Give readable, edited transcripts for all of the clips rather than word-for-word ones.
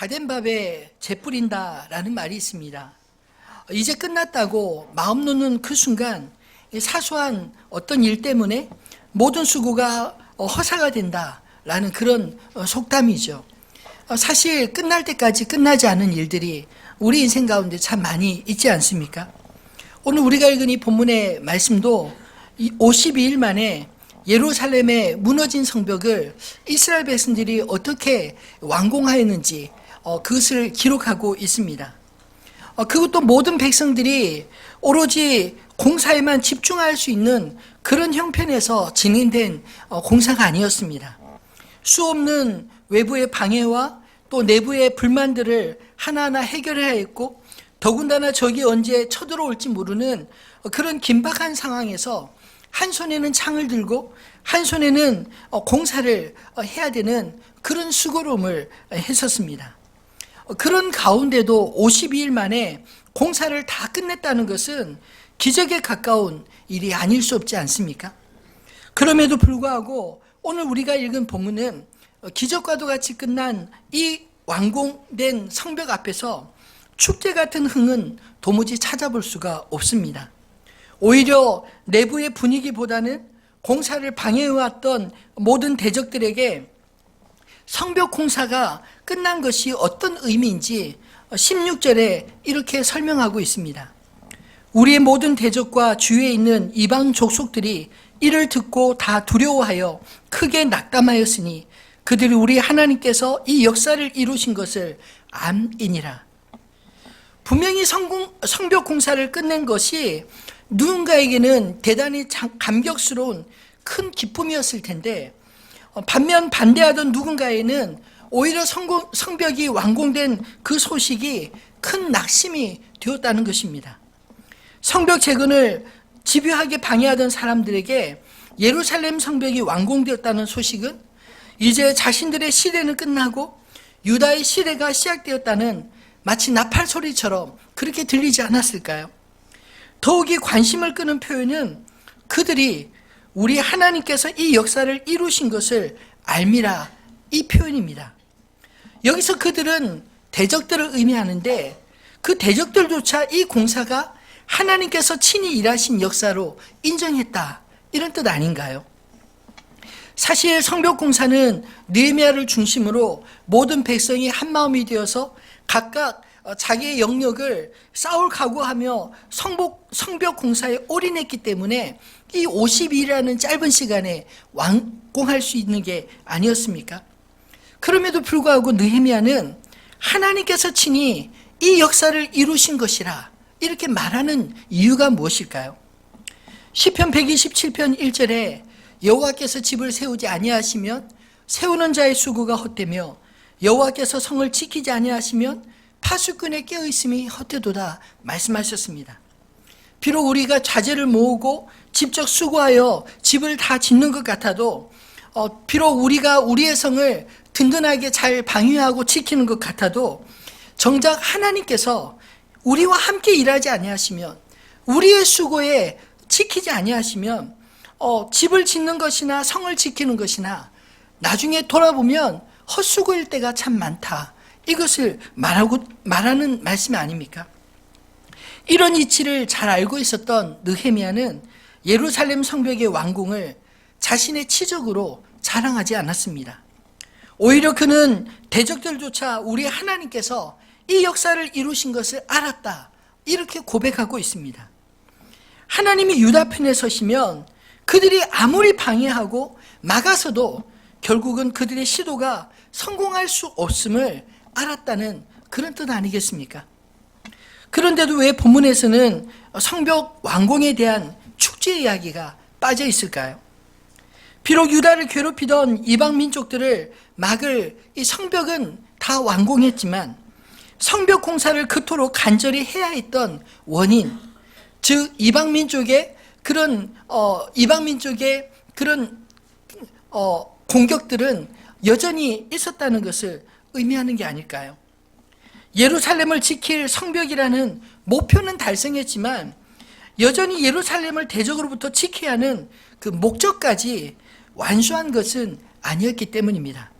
다 된 밥에 재 뿌린다라는 말이 있습니다. 이제 끝났다고 마음 놓는 그 순간 사소한 어떤 일 때문에 모든 수고가 허사가 된다라는 그런 속담이죠. 사실 끝날 때까지 끝나지 않은 일들이 우리 인생 가운데 참 많이 있지 않습니까? 오늘 우리가 읽은 이 본문의 말씀도 52일 만에 예루살렘의 무너진 성벽을 이스라엘 백성들이 어떻게 완공하였는지 그것을 기록하고 있습니다. 그것도 모든 백성들이 오로지 공사에만 집중할 수 있는 그런 형편에서 진행된 공사가 아니었습니다. 수없는 외부의 방해와 또 내부의 불만들을 하나하나 해결해야 했고, 더군다나 적이 언제 쳐들어올지 모르는 그런 긴박한 상황에서 한 손에는 창을 들고 한 손에는 공사를 해야 되는 그런 수고로움을 했었습니다. 그런 가운데도 52일 만에 공사를 다 끝냈다는 것은 기적에 가까운 일이 아닐 수 없지 않습니까? 그럼에도 불구하고 오늘 우리가 읽은 본문은 기적과도 같이 끝난 이 완공된 성벽 앞에서 축제 같은 흥은 도무지 찾아볼 수가 없습니다. 오히려 내부의 분위기보다는 공사를 방해해왔던 모든 대적들에게 성벽 공사가 끝난 것이 어떤 의미인지 16절에 이렇게 설명하고 있습니다. 우리의 모든 대적과 주위에 있는 이방 족속들이 이를 듣고 다 두려워하여 크게 낙담하였으니 그들이 우리 하나님께서 이 역사를 이루신 것을 암이니라. 분명히 성벽 공사를 끝낸 것이 누군가에게는 대단히 감격스러운 큰 기쁨이었을 텐데, 반면 반대하던 누군가에는 오히려 성벽이 완공된 그 소식이 큰 낙심이 되었다는 것입니다. 성벽 재건을 집요하게 방해하던 사람들에게 예루살렘 성벽이 완공되었다는 소식은 이제 자신들의 시대는 끝나고 유다의 시대가 시작되었다는 마치 나팔 소리처럼 그렇게 들리지 않았을까요? 더욱이 관심을 끄는 표현은 그들이 우리 하나님께서 이 역사를 이루신 것을 알미라, 이 표현입니다. 여기서 그들은 대적들을 의미하는데 그 대적들조차 이 공사가 하나님께서 친히 일하신 역사로 인정했다, 이런 뜻 아닌가요? 사실 성벽 공사는 느헤미야를 중심으로 모든 백성이 한마음이 되어서 각각 자기의 영역을 싸울 각오하며 성벽 공사에 올인했기 때문에 이 50일이라는 짧은 시간에 완공할 수 있는 게 아니었습니까? 그럼에도 불구하고 느헤미야는 하나님께서 친히 이 역사를 이루신 것이라 이렇게 말하는 이유가 무엇일까요? 시편 127편 1절에 여호와께서 집을 세우지 아니하시면 세우는 자의 수고가 헛되며 여호와께서 성을 지키지 아니하시면 파수꾼의 깨어있음이 헛되도다 말씀하셨습니다. 비록 우리가 자재를 모으고 직접 수고하여 집을 다 짓는 것 같아도, 비록 우리가 우리의 성을 든든하게 잘 방위하고 지키는 것 같아도 정작 하나님께서 우리와 함께 일하지 아니하시면, 우리의 수고에 지키지 아니하시면 집을 짓는 것이나 성을 지키는 것이나 나중에 돌아보면 헛수고일 때가 참 많다, 이것을 말하는 말씀이 아닙니까? 이런 이치를 잘 알고 있었던 느헤미야는 예루살렘 성벽의 완공을 자신의 치적으로 자랑하지 않았습니다. 오히려 그는 대적들조차 우리 하나님께서 이 역사를 이루신 것을 알았다, 이렇게 고백하고 있습니다. 하나님이 유다 편에 서시면 그들이 아무리 방해하고 막아서도 결국은 그들의 시도가 성공할 수 없음을 알았다는 그런 뜻 아니겠습니까? 그런데도 왜 본문에서는 성벽 완공에 대한 축제 이야기가 빠져 있을까요? 비록 유다를 괴롭히던 이방 민족들을 막을 이 성벽은 다 완공했지만 성벽 공사를 그토록 간절히 해야 했던 원인, 즉 이방 민족의 그런 공격들은 여전히 있었다는 것을 의미하는 게 아닐까요? 예루살렘을 지킬 성벽이라는 목표는 달성했지만 여전히 예루살렘을 대적으로부터 지켜야 하는 그 목적까지 완수한 것은 아니었기 때문입니다.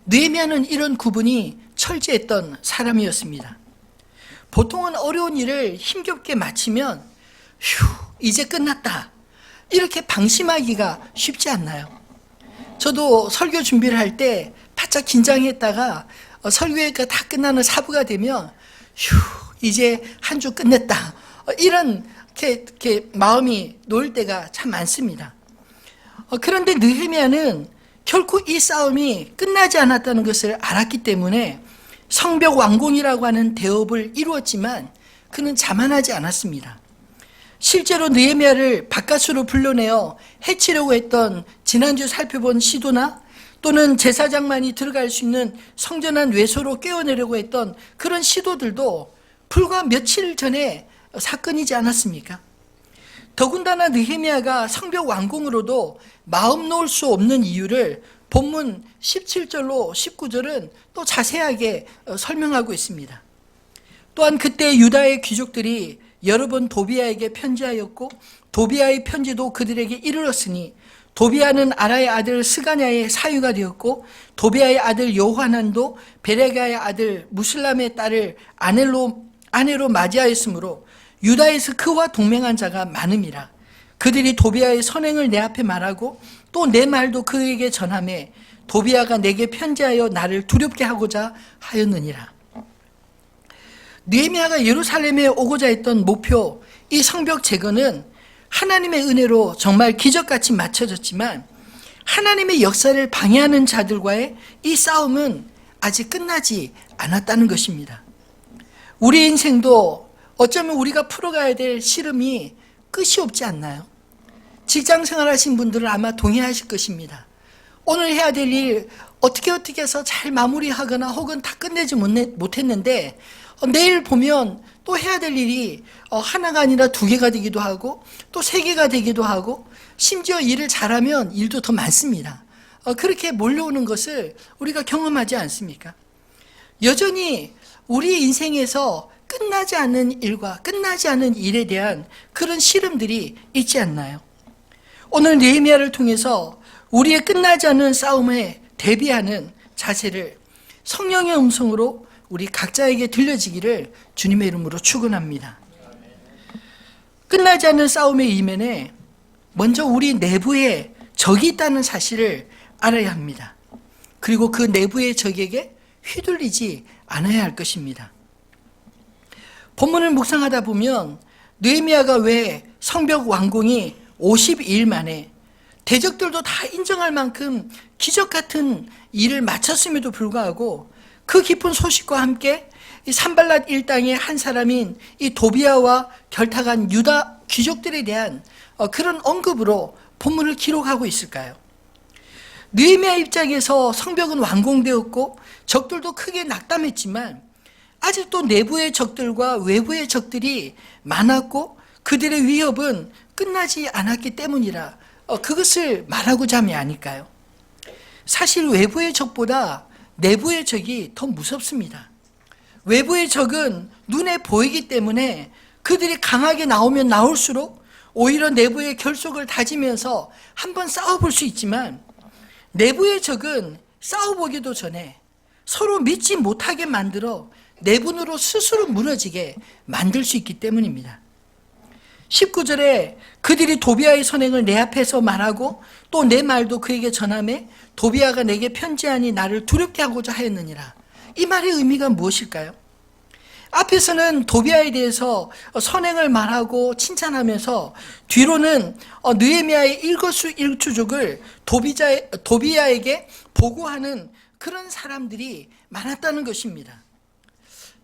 느헤미야는 이런 구분이 철저했던 사람이었습니다. 보통은 어려운 일을 힘겹게 마치면 휴, 이제 끝났다, 이렇게 방심하기가 쉽지 않나요? 저도 설교 준비를 할 때 바짝 긴장했다가 설교회가 다 끝나는 사부가 되면 휴, 이제 한 주 끝냈다, 이렇게 마음이 놓일 때가 참 많습니다. 그런데 느헤미야는 결코 이 싸움이 끝나지 않았다는 것을 알았기 때문에 성벽 완공이라고 하는 대업을 이루었지만 그는 자만하지 않았습니다. 실제로 느헤미야를 바깥으로 불러내어 해치려고 했던 지난주 살펴본 시도나 또는 제사장만이 들어갈 수 있는 성전안 외소로 깨어내려고 했던 그런 시도들도 불과 며칠 전에 사건이지 않았습니까? 더군다나 느헤미야가 성벽 완공으로도 마음 놓을 수 없는 이유를 본문 17절로 19절은 또 자세하게 설명하고 있습니다. 또한 그때 유다의 귀족들이 여러 번 도비아에게 편지하였고 도비아의 편지도 그들에게 이르렀으니 도비아는 아라의 아들 스가냐의 사유가 되었고 도비아의 아들 요하난도 베레가의 아들 무슬람의 딸을 아내로 맞이하였으므로 유다에서 그와 동맹한 자가 많음이라. 그들이 도비아의 선행을 내 앞에 말하고 또 내 말도 그에게 전하매 도비아가 내게 편지하여 나를 두렵게 하고자 하였느니라. 느헤미야가 예루살렘에 오고자 했던 목표, 이 성벽 재건은 하나님의 은혜로 정말 기적같이 맞춰졌지만 하나님의 역사를 방해하는 자들과의 이 싸움은 아직 끝나지 않았다는 것입니다. 우리 인생도 어쩌면 우리가 풀어가야 될 씨름이 끝이 없지 않나요? 직장 생활하신 분들은 아마 동의하실 것입니다. 오늘 해야 될 일 어떻게 해서 잘 마무리하거나 혹은 다 끝내지 못했는데 내일 보면 또 해야 될 일이 하나가 아니라 2개가 되기도 하고 또 3개가 되기도 하고 심지어 일을 잘하면 일도 더 많습니다. 그렇게 몰려오는 것을 우리가 경험하지 않습니까? 여전히 우리 인생에서 끝나지 않는 일과 끝나지 않는 일에 대한 그런 씨름들이 있지 않나요? 오늘 느헤미야를 통해서 우리의 끝나지 않는 싸움에 대비하는 자세를 성령의 음성으로 우리 각자에게 들려지기를 주님의 이름으로 축원합니다. 끝나지 않는 싸움의 이면에 먼저 우리 내부에 적이 있다는 사실을 알아야 합니다. 그리고 그 내부의 적에게 휘둘리지 않아야 할 것입니다. 본문을 묵상하다 보면 느헤미야가 왜 성벽 완공이 52일 만에 대적들도 다 인정할 만큼 기적 같은 일을 마쳤음에도 불구하고 그 기쁜 소식과 함께 이 산발랏 일당의 한 사람인 이 도비아와 결탁한 유다 귀족들에 대한 그런 언급으로 본문을 기록하고 있을까요? 느헤미야 입장에서 성벽은 완공되었고 적들도 크게 낙담했지만 아직도 내부의 적들과 외부의 적들이 많았고 그들의 위협은 끝나지 않았기 때문이라 그것을 말하고자 함이 아닐까요? 사실 외부의 적보다 내부의 적이 더 무섭습니다. 외부의 적은 눈에 보이기 때문에 그들이 강하게 나오면 나올수록 오히려 내부의 결속을 다지면서 한번 싸워볼 수 있지만 내부의 적은 싸워보기도 전에 서로 믿지 못하게 만들어 내분으로 스스로 무너지게 만들 수 있기 때문입니다. 19절에 그들이 도비아의 선행을 내 앞에서 말하고 또 내 말도 그에게 전하매 도비아가 내게 편지하니 나를 두렵게 하고자 하였느니라. 이 말의 의미가 무엇일까요? 앞에서는 도비아에 대해서 선행을 말하고 칭찬하면서 뒤로는 느헤미야의 일거수일투족을 도비아에게 보고하는 그런 사람들이 많았다는 것입니다.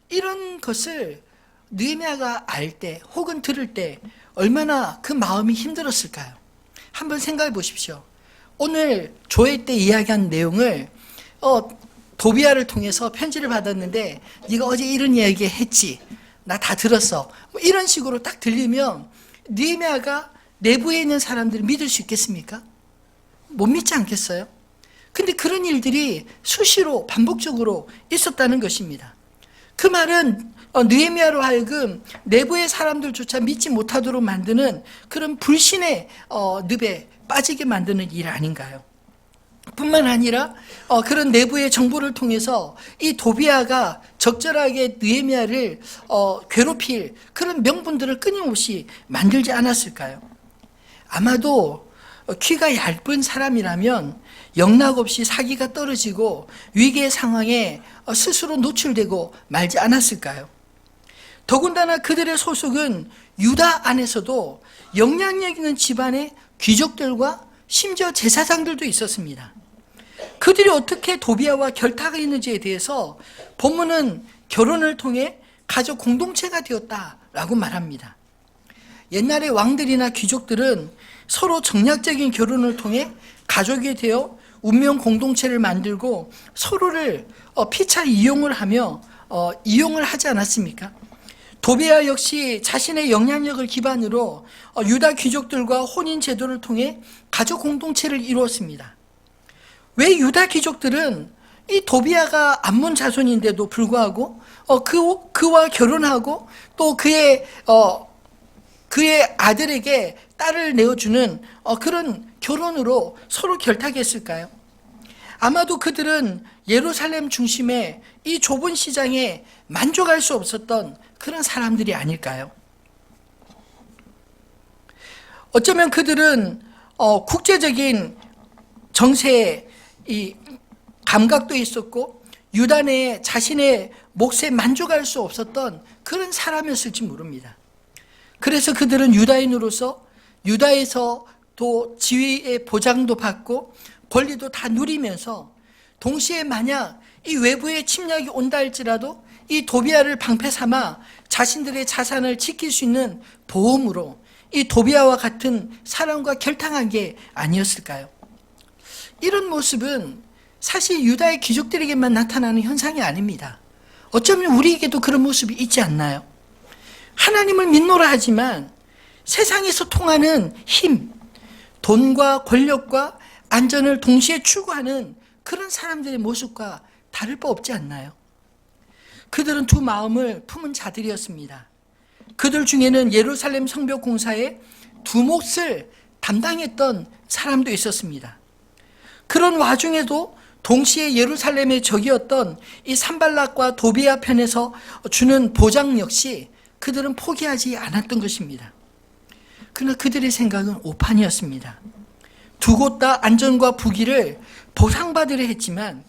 이런 것을 느헤미야가 알 때 혹은 들을 때 얼마나 그 마음이 힘들었을까요? 한번 생각해 보십시오. 오늘 조회 때 이야기한 내용을 도비아를 통해서 편지를 받았는데 네가 어제 이런 이야기 했지, 나 다 들었어, 뭐 이런 식으로 딱 들리면 느헤미야가 내부에 있는 사람들을 믿을 수 있겠습니까? 못 믿지 않겠어요? 근데 그런 일들이 수시로 반복적으로 있었다는 것입니다. 그 말은 느헤미야로 하여금 내부의 사람들조차 믿지 못하도록 만드는 그런 불신의 늪에 빠지게 만드는 일 아닌가요? 뿐만 아니라 그런 내부의 정보를 통해서 이 도비아가 적절하게 느헤미야를 괴롭힐 그런 명분들을 끊임없이 만들지 않았을까요? 아마도 귀가 얇은 사람이라면 영락없이 사기가 떨어지고 위기의 상황에 스스로 노출되고 말지 않았을까요? 더군다나 그들의 소속은 유다 안에서도 영향력 있는 집안의 귀족들과 심지어 제사장들도 있었습니다. 그들이 어떻게 도비아와 결탁했는지에 대해서 본문은 결혼을 통해 가족 공동체가 되었다라고 말합니다. 옛날의 왕들이나 귀족들은 서로 정략적인 결혼을 통해 가족이 되어 운명 공동체를 만들고 서로를 피차 이용을 하며 이용을 하지 않았습니까? 도비아 역시 자신의 영향력을 기반으로 유다 귀족들과 혼인 제도를 통해 가족 공동체를 이루었습니다. 왜 유다 귀족들은 이 도비아가 암몬 자손인데도 불구하고 그와 결혼하고 또 그의 아들에게 딸을 내어주는 그런 결혼으로 서로 결탁했을까요? 아마도 그들은 예루살렘 중심의 이 좁은 시장에 만족할 수 없었던 그런 사람들이 아닐까요? 어쩌면 그들은 국제적인 정세에 이 감각도 있었고 유다 내에 자신의 몫에 만족할 수 없었던 그런 사람이었을지 모릅니다. 그래서 그들은 유다인으로서 유다에서 또 지위의 보장도 받고 권리도 다 누리면서 동시에 만약 이 외부의 침략이 온다 할지라도 이 도비아를 방패 삼아 자신들의 자산을 지킬 수 있는 보험으로 이 도비아와 같은 사람과 결탁한 게 아니었을까요? 이런 모습은 사실 유다의 귀족들에게만 나타나는 현상이 아닙니다. 어쩌면 우리에게도 그런 모습이 있지 않나요? 하나님을 믿노라 하지만 세상에서 통하는 힘, 돈과 권력과 안전을 동시에 추구하는 그런 사람들의 모습과 다를 바 없지 않나요? 그들은 두 마음을 품은 자들이었습니다. 그들 중에는 예루살렘 성벽 공사에 두 몫을 담당했던 사람도 있었습니다. 그런 와중에도 동시에 예루살렘의 적이었던 이 산발락과 도비아 편에서 주는 보장 역시 그들은 포기하지 않았던 것입니다. 그러나 그들의 생각은 오판이었습니다. 두 곳 다 안전과 부귀를 보상받으려 했지만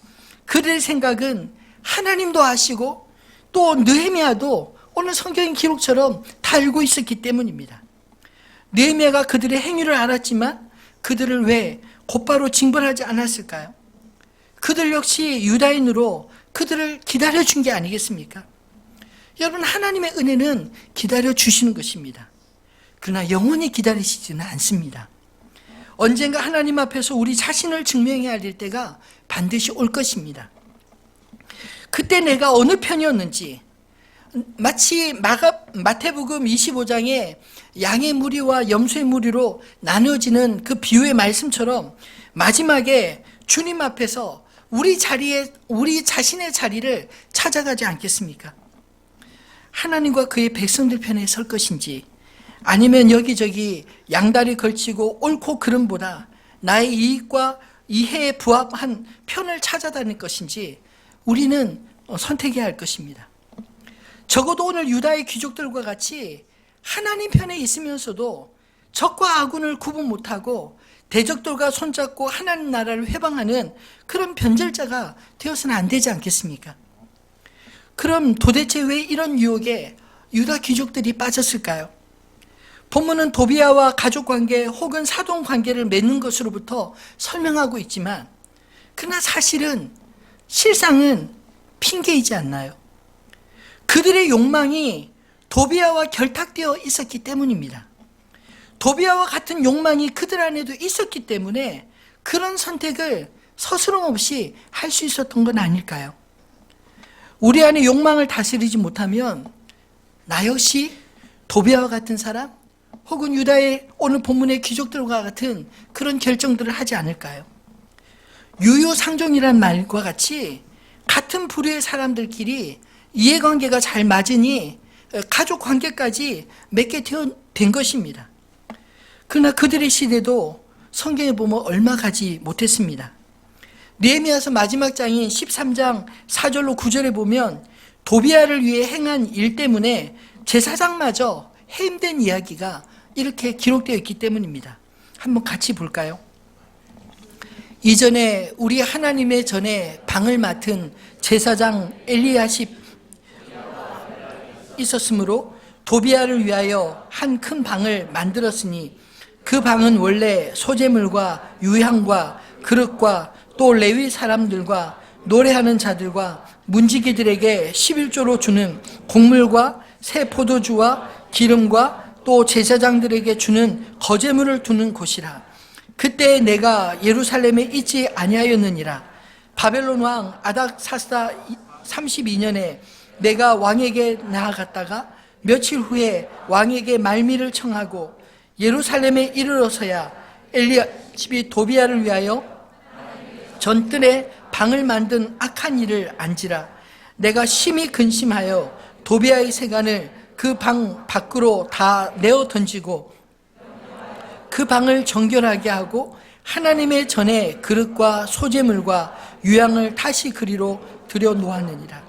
그들의 생각은 하나님도 아시고 또 느헤미야도 오늘 성경의 기록처럼 다 알고 있었기 때문입니다. 느헤미야가 그들의 행위를 알았지만 그들을 왜 곧바로 징벌하지 않았을까요? 그들 역시 유다인으로 그들을 기다려준 게 아니겠습니까? 여러분, 하나님의 은혜는 기다려주시는 것입니다. 그러나 영원히 기다리시지는 않습니다. 언젠가 하나님 앞에서 우리 자신을 증명해야 할 때가 반드시 올 것입니다. 그때 내가 어느 편이었는지, 마치 마태복음 25장에 양의 무리와 염소의 무리로 나누어지는 그 비유의 말씀처럼 마지막에 주님 앞에서 우리 자신의 자리를 찾아가지 않겠습니까? 하나님과 그의 백성들 편에 설 것인지 아니면 여기저기 양다리 걸치고 옳고 그름보다 나의 이익과 이해에 부합한 편을 찾아다닐 것인지 우리는 선택해야 할 것입니다. 적어도 오늘 유다의 귀족들과 같이 하나님 편에 있으면서도 적과 아군을 구분 못하고 대적들과 손잡고 하나님 나라를 회방하는 그런 변절자가 되어서는 안 되지 않겠습니까? 그럼 도대체 왜 이런 유혹에 유다 귀족들이 빠졌을까요? 본문은 도비아와 가족관계 혹은 사돈관계를 맺는 것으로부터 설명하고 있지만 그러나 실상은 핑계이지 않나요? 그들의 욕망이 도비아와 결탁되어 있었기 때문입니다. 도비아와 같은 욕망이 그들 안에도 있었기 때문에 그런 선택을 서스럼 없이 할 수 있었던 건 아닐까요? 우리 안에 욕망을 다스리지 못하면 나 역시 도비아와 같은 사람 혹은 유다의 오늘 본문의 귀족들과 같은 그런 결정들을 하지 않을까요? 유유상종이란 말과 같이 같은 부류의 사람들끼리 이해관계가 잘 맞으니 가족관계까지 맺게 된 것입니다. 그러나 그들의 시대도 성경에 보면 얼마 가지 못했습니다. 느헤미야서 마지막 장인 13장 4절로 9절에 보면 도비야를 위해 행한 일 때문에 제사장마저 해임된 이야기가 이렇게 기록되어 있기 때문입니다. 한번 같이 볼까요? 이전에 우리 하나님의 전에 방을 맡은 제사장 엘리야십 있었으므로 도비야를 위하여 한 큰 방을 만들었으니 그 방은 원래 소재물과 유향과 그릇과 또 레위 사람들과 노래하는 자들과 문지기들에게 11조로 주는 곡물과 새 포도주와 기름과 또 제사장들에게 주는 거제물을 두는 곳이라. 그때 내가 예루살렘에 있지 아니하였느니라. 바벨론 왕 아닥사스다 32년에 내가 왕에게 나아갔다가 며칠 후에 왕에게 말미를 청하고 예루살렘에 이르러서야 엘리야십이 도비야를 위하여 전뜰에 방을 만든 악한 일을 안지라. 내가 심히 근심하여 도비야의 세간을 그 방 밖으로 다 내어 던지고 그 방을 정결하게 하고 하나님의 전에 그릇과 소재물과 유향을 다시 그리로 들여 놓았느니라.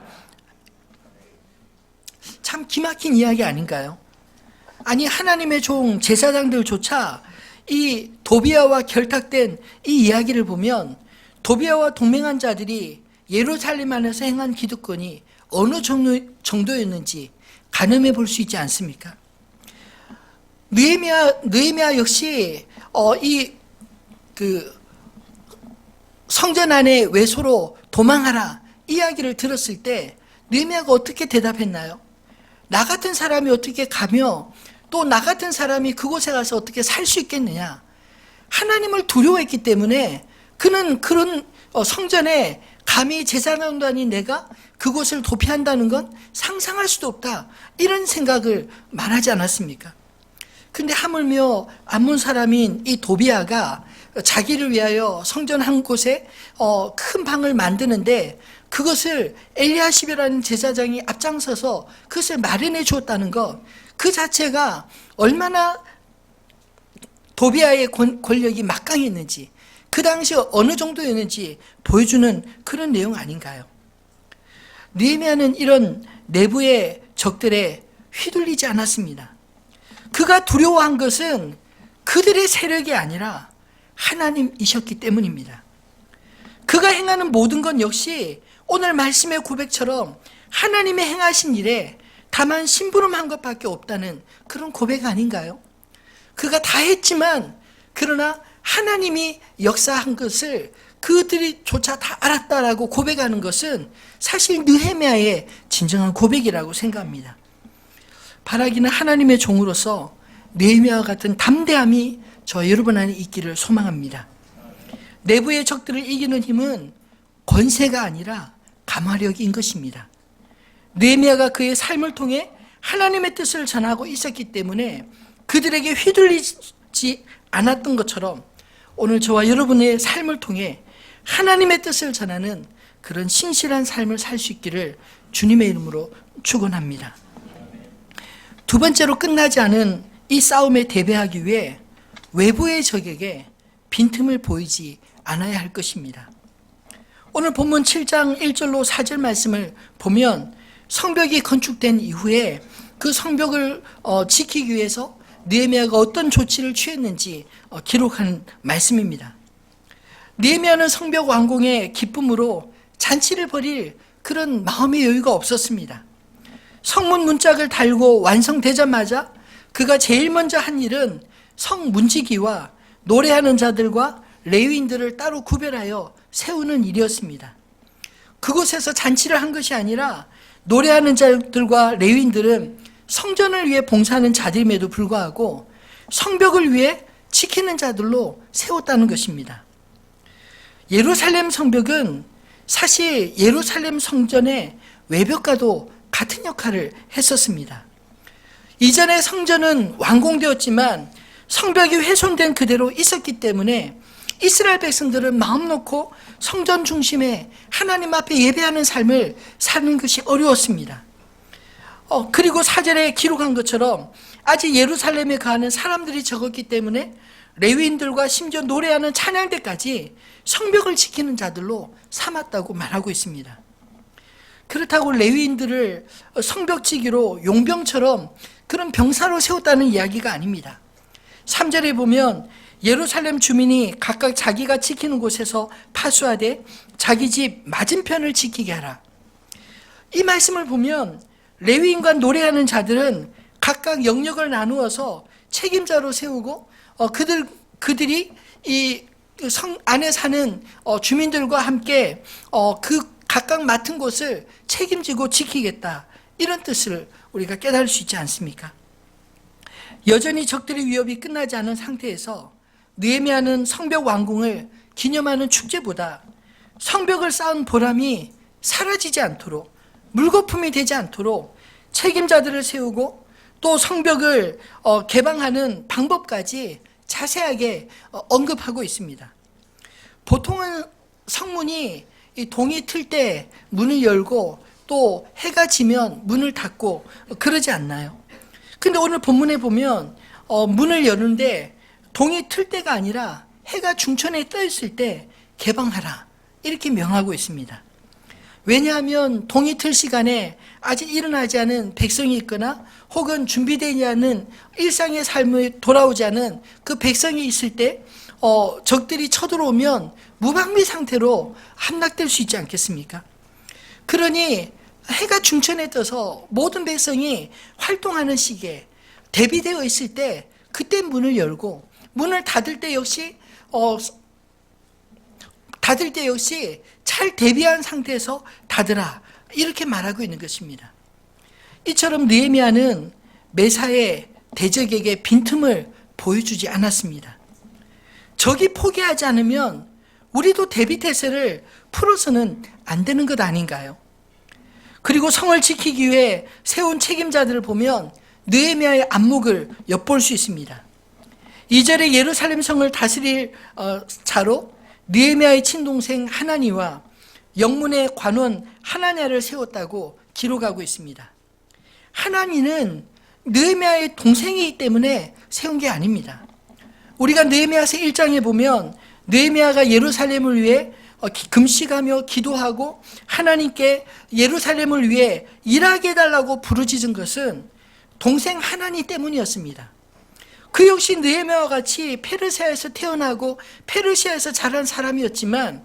참 기막힌 이야기 아닌가요? 아니, 하나님의 종 제사장들조차 이 도비야와 결탁된 이 이야기를 보면 도비야와 동맹한 자들이 예루살렘 안에서 행한 기득권이 어느 정도였는지 가늠해 볼 수 있지 않습니까? 느헤미야 역시 성전 안에 외소로 도망하라 이야기를 들었을 때 느헤미야가 어떻게 대답했나요? 나 같은 사람이 어떻게 가며 또 나 같은 사람이 그곳에 가서 어떻게 살 수 있겠느냐? 하나님을 두려워했기 때문에 그는 그런 성전에 감히 제사장도 아닌 내가 그곳을 도피한다는 건 상상할 수도 없다. 이런 생각을 말하지 않았습니까? 근데 하물며 암몬 사람인 이 도비야가 자기를 위하여 성전 한 곳에 큰 방을 만드는데 그것을 엘리야십이라는 제사장이 앞장서서 그것을 마련해 주었다는 것, 그 자체가 얼마나 도비야의 권력이 막강했는지, 그 당시 어느 정도였는지 보여주는 그런 내용 아닌가요? 느헤미야는 이런 내부의 적들에 휘둘리지 않았습니다. 그가 두려워한 것은 그들의 세력이 아니라 하나님이셨기 때문입니다. 그가 행하는 모든 건 역시 오늘 말씀의 고백처럼 하나님의 행하신 일에 다만 심부름한 것밖에 없다는 그런 고백 아닌가요? 그가 다 했지만 그러나 하나님이 역사한 것을 그들이 조차 다 알았다라고 고백하는 것은 사실 느헤미야의 진정한 고백이라고 생각합니다. 바라기는 하나님의 종으로서 느헤미야와 같은 담대함이 저 여러분 안에 있기를 소망합니다. 내부의 적들을 이기는 힘은 권세가 아니라 감화력인 것입니다. 느헤미야가 그의 삶을 통해 하나님의 뜻을 전하고 있었기 때문에 그들에게 휘둘리지 않았던 것처럼 오늘 저와 여러분의 삶을 통해 하나님의 뜻을 전하는 그런 신실한 삶을 살 수 있기를 주님의 이름으로 축원합니다. 두 번째로 끝나지 않은 이 싸움에 대비하기 위해 외부의 적에게 빈틈을 보이지 않아야 할 것입니다. 오늘 본문 7장 1절로 4절 말씀을 보면 성벽이 건축된 이후에 그 성벽을 지키기 위해서 느헤미야가 어떤 조치를 취했는지 기록한 말씀입니다. 느헤미야는 성벽 완공의 기쁨으로 잔치를 벌일 그런 마음의 여유가 없었습니다. 성문 문짝을 달고 완성되자마자 그가 제일 먼저 한 일은 성 문지기와 노래하는 자들과 레위인들을 따로 구별하여 세우는 일이었습니다. 그곳에서 잔치를 한 것이 아니라 노래하는 자들과 레위인들은 성전을 위해 봉사하는 자들임에도 불구하고 성벽을 위해 지키는 자들로 세웠다는 것입니다. 예루살렘 성벽은 사실 예루살렘 성전의 외벽과도 같은 역할을 했었습니다. 이전에 성전은 완공되었지만 성벽이 훼손된 그대로 있었기 때문에 이스라엘 백성들은 마음 놓고 성전 중심에 하나님 앞에 예배하는 삶을 사는 것이 어려웠습니다. 그리고 4절에 기록한 것처럼 아직 예루살렘에 가는 사람들이 적었기 때문에 레위인들과 심지어 노래하는 찬양대까지 성벽을 지키는 자들로 삼았다고 말하고 있습니다. 그렇다고 레위인들을 성벽지기로 용병처럼 그런 병사로 세웠다는 이야기가 아닙니다. 3절에 보면 예루살렘 주민이 각각 자기가 지키는 곳에서 파수하되 자기 집 맞은편을 지키게 하라. 이 말씀을 보면 레위인과 노래하는 자들은 각각 영역을 나누어서 책임자로 세우고 그들이 이 성 안에 사는 주민들과 함께 그 각각 맡은 곳을 책임지고 지키겠다, 이런 뜻을 우리가 깨달을 수 있지 않습니까? 여전히 적들의 위협이 끝나지 않은 상태에서 느헤미야는 성벽 완공을 기념하는 축제보다 성벽을 쌓은 보람이 사라지지 않도록, 물거품이 되지 않도록 책임자들을 세우고 또 성벽을 개방하는 방법까지 자세하게 언급하고 있습니다. 보통은 성문이 이 동이 틀 때 문을 열고 또 해가 지면 문을 닫고 그러지 않나요? 근데 오늘 본문에 보면 문을 여는데 동이 틀 때가 아니라 해가 중천에 떠 있을 때 개방하라, 이렇게 명하고 있습니다. 왜냐하면 동이 틀 시간에 아직 일어나지 않은 백성이 있거나 혹은 준비되지 않은 일상의 삶에 돌아오지 않은 그 백성이 있을 때 적들이 쳐들어오면 무방비 상태로 함락될 수 있지 않겠습니까? 그러니 해가 중천에 떠서 모든 백성이 활동하는 시기에 대비되어 있을 때 그때 문을 열고, 문을 닫을 때 역시 잘 대비한 상태에서 닫으라, 이렇게 말하고 있는 것입니다. 이처럼 느헤미야는 매사에 대적에게 빈틈을 보여주지 않았습니다. 적이 포기하지 않으면 우리도 대비태세를 풀어서는 안 되는 것 아닌가요? 그리고 성을 지키기 위해 세운 책임자들을 보면 느헤미야의 안목을 엿볼 수 있습니다. 2절에 예루살렘 성을 다스릴 자로 느헤미야의 친동생 하나니와 영문의 관원 하나냐를 세웠다고 기록하고 있습니다. 하나니는 느헤미야의 동생이기 때문에 세운 게 아닙니다. 우리가 느헤미야서 1장에 보면 느헤미야가 예루살렘을 위해 금식하며 기도하고 하나님께 예루살렘을 위해 일하게 해달라고 부르짖은 것은 동생 하나니 때문이었습니다. 그 역시 느헤미야와 같이 페르시아에서 태어나고 페르시아에서 자란 사람이었지만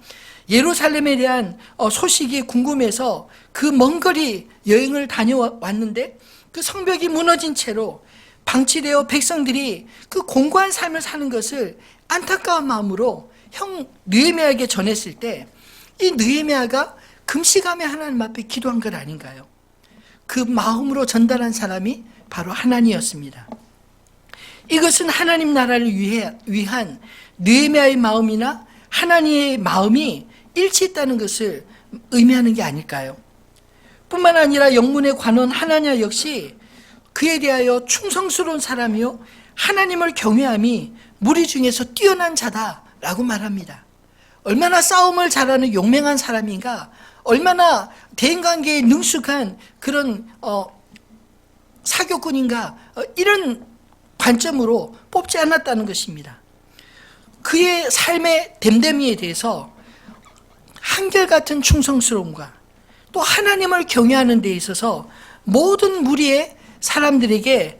예루살렘에 대한 소식이 궁금해서 그 먼 거리 여행을 다녀왔는데 그 성벽이 무너진 채로 방치되어 백성들이 그 공고한 삶을 사는 것을 안타까운 마음으로 형 느헤미야에게 전했을 때 이 느헤미야가 금식하며 하나님 앞에 기도한 것 아닌가요? 그 마음으로 전달한 사람이 바로 하나니였습니다. 이것은 하나님 나라를 위한 느헤미야의 마음이나 하나님의 마음이 일치했다는 것을 의미하는 게 아닐까요? 뿐만 아니라 영문의 관원 하나냐 역시 그에 대하여 충성스러운 사람이요 하나님을 경외함이 무리 중에서 뛰어난 자다라고 말합니다. 얼마나 싸움을 잘하는 용맹한 사람인가, 얼마나 대인관계에 능숙한 그런 사교꾼인가, 이런 관점으로 뽑지 않았다는 것입니다. 그의 삶의 됨됨이에 대해서 한결같은 충성스러움과 또 하나님을 경외하는 데 있어서 모든 무리의 사람들에게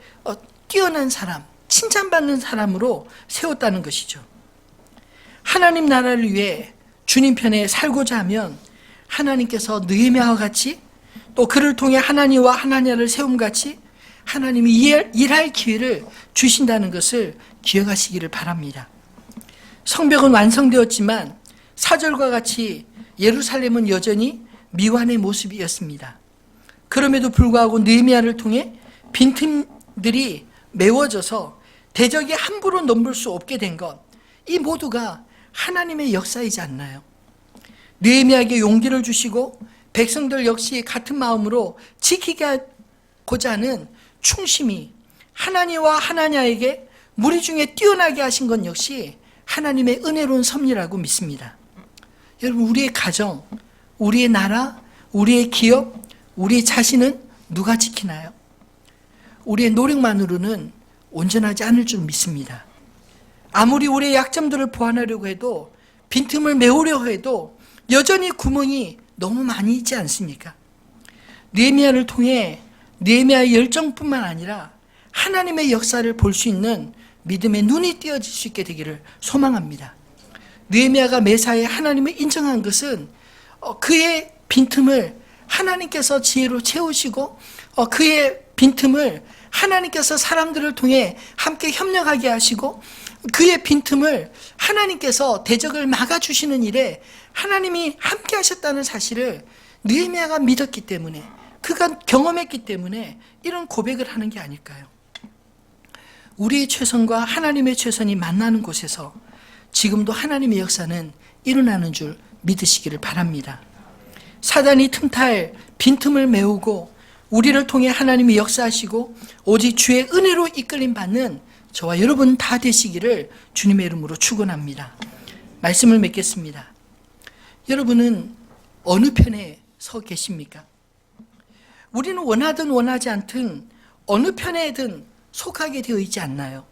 뛰어난 사람, 칭찬받는 사람으로 세웠다는 것이죠. 하나님 나라를 위해 주님 편에 살고자 하면 하나님께서 느헤미야와 같이 또 그를 통해 하나니와 하나냐를 세움같이 하나님이 일할 기회를 주신다는 것을 기억하시기를 바랍니다. 성벽은 완성되었지만 4절과 같이 예루살렘은 여전히 미완의 모습이었습니다. 그럼에도 불구하고 느헤미야를 통해 빈틈들이 메워져서 대적이 함부로 넘볼 수 없게 된 것, 이 모두가 하나님의 역사이지 않나요? 느헤미야에게 용기를 주시고 백성들 역시 같은 마음으로 지키고자 하는 충심이 하나니와 하나냐에게 무리 중에 뛰어나게 하신 것 역시 하나님의 은혜로운 섭리라고 믿습니다. 여러분, 우리의 가정, 우리의 나라, 우리의 기업, 우리 자신은 누가 지키나요? 우리의 노력만으로는 온전하지 않을 줄 믿습니다. 아무리 우리의 약점들을 보완하려고 해도 빈틈을 메우려 해도 여전히 구멍이 너무 많이 있지 않습니까? 느헤미야를 통해 느헤미야의 열정뿐만 아니라 하나님의 역사를 볼 수 있는 믿음의 눈이 띄어질 수 있게 되기를 소망합니다. 느헤미야가 매사에 하나님을 인정한 것은 그의 빈틈을 하나님께서 지혜로 채우시고 그의 빈틈을 하나님께서 사람들을 통해 함께 협력하게 하시고 그의 빈틈을 하나님께서 대적을 막아주시는 일에 하나님이 함께 하셨다는 사실을 느헤미야가 믿었기 때문에, 그가 경험했기 때문에 이런 고백을 하는 게 아닐까요? 우리의 최선과 하나님의 최선이 만나는 곳에서 지금도 하나님의 역사는 일어나는 줄 믿으시기를 바랍니다. 사단이 틈탈 빈틈을 메우고 우리를 통해 하나님이 역사하시고 오직 주의 은혜로 이끌림 받는 저와 여러분 다 되시기를 주님의 이름으로 축원합니다. 말씀을 맺겠습니다. 여러분은 어느 편에 서 계십니까? 우리는 원하든 원하지 않든 어느 편에든 속하게 되어 있지 않나요?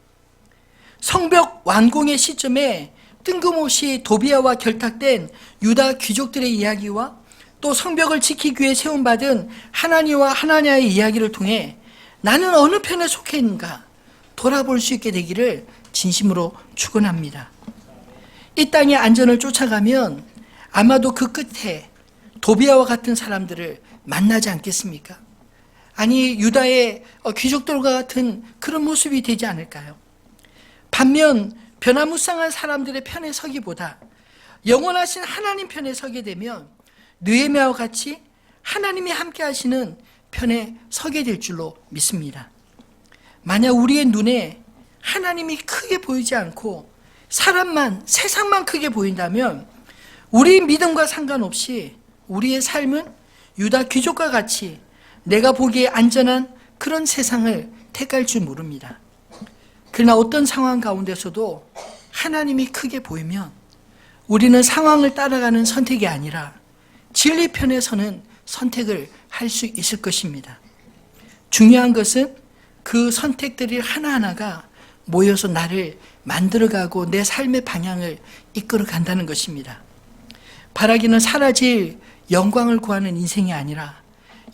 성벽 완공의 시점에 뜬금없이 도비아와 결탁된 유다 귀족들의 이야기와 또 성벽을 지키기 위해 세움받은 하나니와 하나냐의 이야기를 통해 나는 어느 편에 속해 있는가 돌아볼 수 있게 되기를 진심으로 축원합니다. 이 땅의 안전을 쫓아가면 아마도 그 끝에 도비아와 같은 사람들을 만나지 않겠습니까? 아니 유다의 귀족들과 같은 그런 모습이 되지 않을까요? 반면 변화무쌍한 사람들의 편에 서기보다 영원하신 하나님 편에 서게 되면 느헤미야와 같이 하나님이 함께 하시는 편에 서게 될 줄로 믿습니다. 만약 우리의 눈에 하나님이 크게 보이지 않고 사람만, 세상만 크게 보인다면 우리 믿음과 상관없이 우리의 삶은 유다 귀족과 같이 내가 보기에 안전한 그런 세상을 택할 줄 모릅니다. 그러나 어떤 상황 가운데서도 하나님이 크게 보이면 우리는 상황을 따라가는 선택이 아니라 진리 편에 서는 선택을 할 수 있을 것입니다. 중요한 것은 그 선택들이 하나하나가 모여서 나를 만들어가고 내 삶의 방향을 이끌어간다는 것입니다. 바라기는 사라질 영광을 구하는 인생이 아니라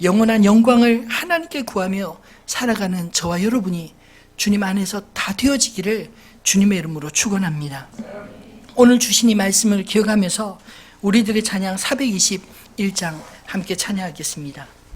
영원한 영광을 하나님께 구하며 살아가는 저와 여러분이 주님 안에서 다 되어지기를 주님의 이름으로 축원합니다. 오늘 주신 이 말씀을 기억하면서 우리들의 찬양 421장 함께 찬양하겠습니다.